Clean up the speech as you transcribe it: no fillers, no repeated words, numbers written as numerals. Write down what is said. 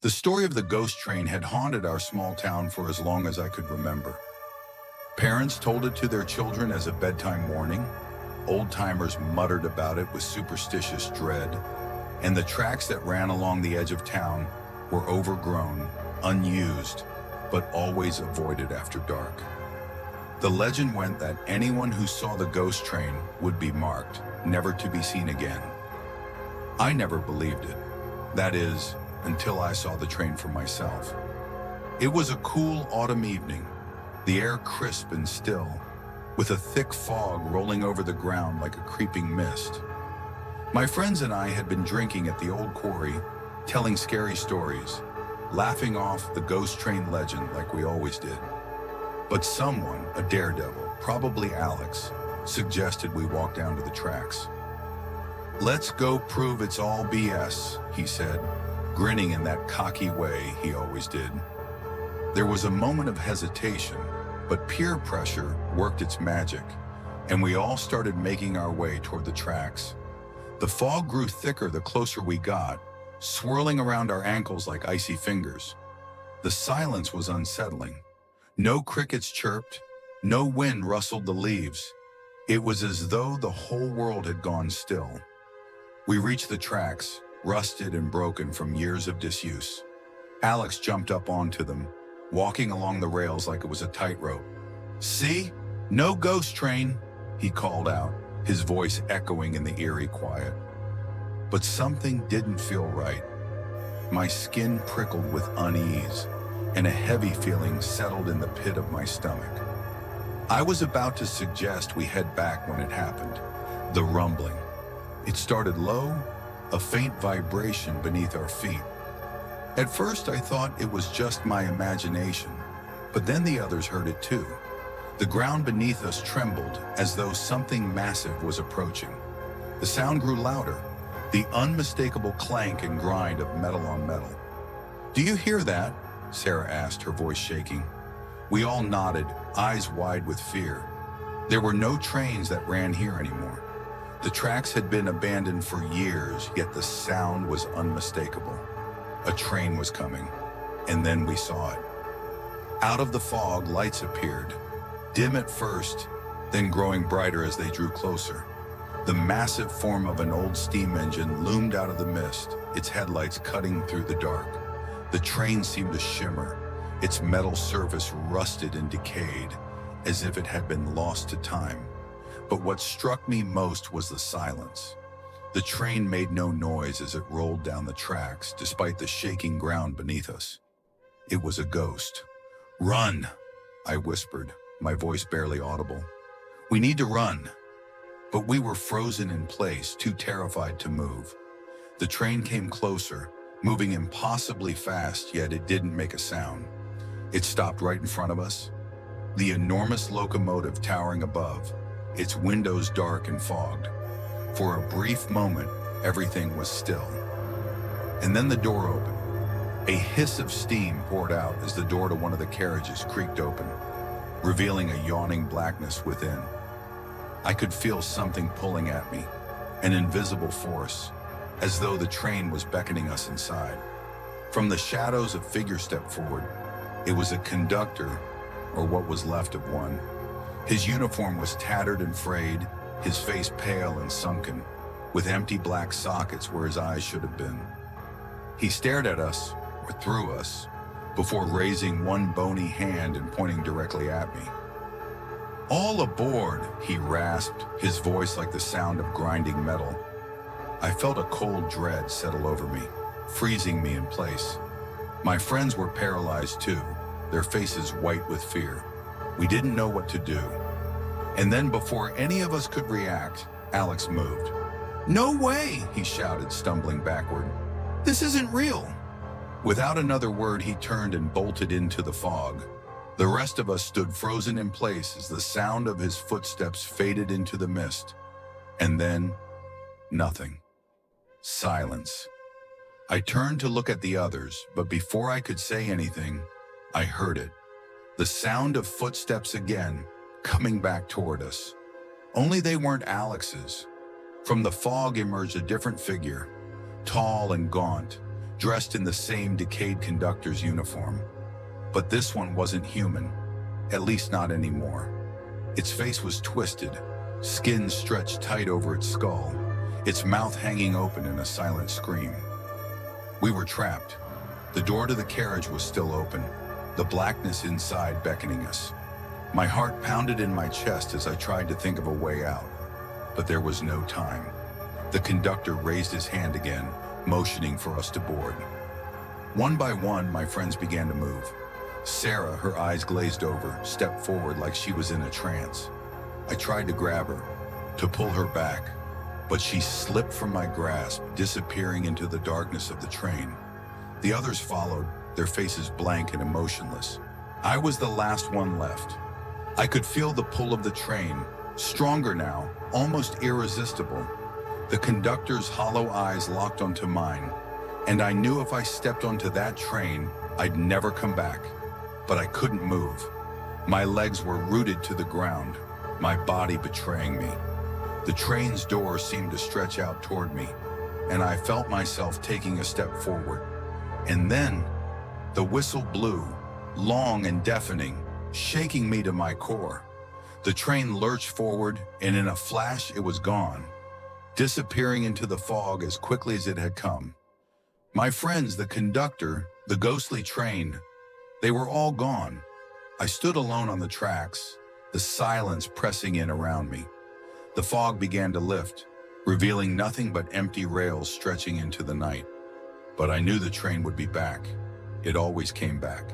The story of the ghost train had haunted our small town for as long as I could remember. Parents told it to their children as a bedtime warning, old-timers muttered about it with superstitious dread, and the tracks that ran along the edge of town were overgrown, unused, but always avoided after dark. The legend went that anyone who saw the ghost train would be marked, never to be seen again. I never believed it. That is, until I saw the train for myself. It was a cool autumn evening, the air crisp and still, with a thick fog rolling over the ground like a creeping mist. My friends and I had been drinking at the old quarry, telling scary stories, laughing off the ghost train legend like we always did. But someone, a daredevil, probably Alex, suggested we walk down to the tracks. "Let's go prove it's all BS," he said, grinning in that cocky way he always did. There was a moment of hesitation, but peer pressure worked its magic, and we all started making our way toward the tracks. The fog grew thicker the closer we got, swirling around our ankles like icy fingers. The silence was unsettling. No crickets chirped, no wind rustled the leaves. It was as though the whole world had gone still. We reached the tracks, rusted and broken from years of disuse. Alex jumped up onto them, walking along the rails like it was a tightrope. "See? No ghost train," he called out, his voice echoing in the eerie quiet. But something didn't feel right. My skin prickled with unease, and a heavy feeling settled in the pit of my stomach. I was about to suggest we head back when it happened. The rumbling. It started low, a faint vibration beneath our feet. At first I thought it was just my imagination, but then the others heard it too. The ground beneath us trembled as though something massive was approaching. The sound grew louder, the unmistakable clank and grind of metal on metal. "Do you hear that?" Sarah asked, her voice shaking. We all nodded, eyes wide with fear. There were no trains that ran here anymore. The tracks had been abandoned for years, yet the sound was unmistakable. A train was coming, and then we saw it. Out of the fog, lights appeared, dim at first, then growing brighter as they drew closer. The massive form of an old steam engine loomed out of the mist, its headlights cutting through the dark. The train seemed to shimmer, its metal surface rusted and decayed, as if it had been lost to time. But what struck me most was the silence. The train made no noise as it rolled down the tracks, despite the shaking ground beneath us. It was a ghost. "Run!" I whispered, my voice barely audible. "We need to run." But we were frozen in place, too terrified to move. The train came closer, moving impossibly fast, yet it didn't make a sound. It stopped right in front of us, the enormous locomotive towering above, its windows dark and fogged. For a brief moment, everything was still. And then the door opened. A hiss of steam poured out as the door to one of the carriages creaked open, revealing a yawning blackness within. I could feel something pulling at me, an invisible force, as though the train was beckoning us inside. From the shadows, a figure stepped forward. It was a conductor, or what was left of one. His uniform was tattered and frayed, his face pale and sunken, with empty black sockets where his eyes should have been. He stared at us, or through us, before raising one bony hand and pointing directly at me. "All aboard," he rasped, his voice like the sound of grinding metal. I felt a cold dread settle over me, freezing me in place. My friends were paralyzed too, their faces white with fear. We didn't know what to do. And then before any of us could react, Alex moved. "No way!" he shouted, stumbling backward. "This isn't real!" Without another word, he turned and bolted into the fog. The rest of us stood frozen in place as the sound of his footsteps faded into the mist. And then, nothing. Silence. I turned to look at the others, but before I could say anything, I heard it. The sound of footsteps again, coming back toward us. Only they weren't Alex's. From the fog emerged a different figure, tall and gaunt, dressed in the same decayed conductor's uniform. But this one wasn't human, at least not anymore. Its face was twisted, skin stretched tight over its skull, its mouth hanging open in a silent scream. We were trapped. The door to the carriage was still open, the blackness inside beckoning us. My heart pounded in my chest as I tried to think of a way out, but there was no time. The conductor raised his hand again, motioning for us to board. One by one, my friends began to move. Sarah, her eyes glazed over, stepped forward like she was in a trance. I tried to grab her, to pull her back, but she slipped from my grasp, disappearing into the darkness of the train. The others followed, their faces blank and emotionless. I was the last one left. I could feel the pull of the train, stronger now, almost irresistible. The conductor's hollow eyes locked onto mine, and I knew if I stepped onto that train, I'd never come back. But I couldn't move. My legs were rooted to the ground, my body betraying me. The train's door seemed to stretch out toward me, and I felt myself taking a step forward. And then, the whistle blew, long and deafening, shaking me to my core. The train lurched forward, and in a flash it was gone, disappearing into the fog as quickly as it had come. My friends, the conductor, the ghostly train, they were all gone. I stood alone on the tracks, the silence pressing in around me. The fog began to lift, revealing nothing but empty rails stretching into the night. But I knew the train would be back. It always came back.